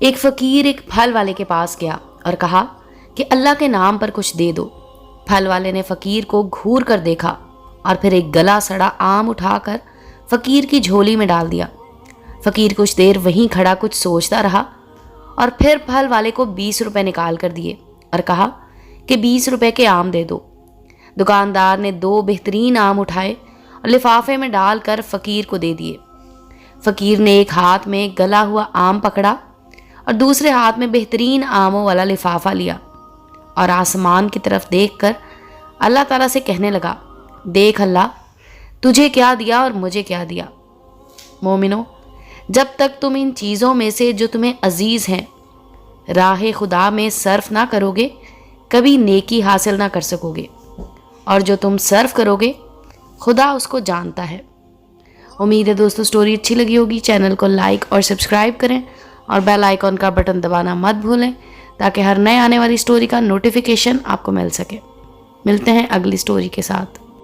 ایک فقیر ایک پھل والے کے پاس گیا اور کہا کہ اللہ کے نام پر کچھ دے دو۔ پھل والے نے فقیر کو گھور کر دیکھا اور پھر ایک گلا سڑا آم اٹھا کر فقیر کی جھولی میں ڈال دیا۔ فقیر کچھ دیر وہیں کھڑا کچھ سوچتا رہا اور پھر پھل والے کو 20 روپے نکال کر دیے اور کہا کہ 20 روپے کے آم دے دو۔ دکاندار نے 2 بہترین آم اٹھائے اور لفافے میں ڈال کر فقیر کو دے دیے۔ فقیر نے ایک ہاتھ میں گلا ہوا آم پکڑا اور دوسرے ہاتھ میں بہترین آموں والا لفافہ لیا اور آسمان کی طرف دیکھ کر اللہ تعالیٰ سے کہنے لگا، دیکھ اللہ، تجھے کیا دیا اور مجھے کیا دیا۔ مومنو، جب تک تم ان چیزوں میں سے جو تمہیں عزیز ہیں راہ خدا میں صرف نہ کرو گے کبھی نیکی حاصل نہ کر سکو گے، اور جو تم صرف کرو گے خدا اس کو جانتا ہے۔ امید ہے دوستو سٹوری اچھی لگی ہوگی۔ چینل کو لائک اور سبسکرائب کریں اور بیل آئیکن کا بٹن دبانا مت بھولیں تاکہ ہر نئے آنے والی سٹوری کا نوٹیفیکیشن آپ کو مل سکے۔ ملتے ہیں اگلی سٹوری کے ساتھ۔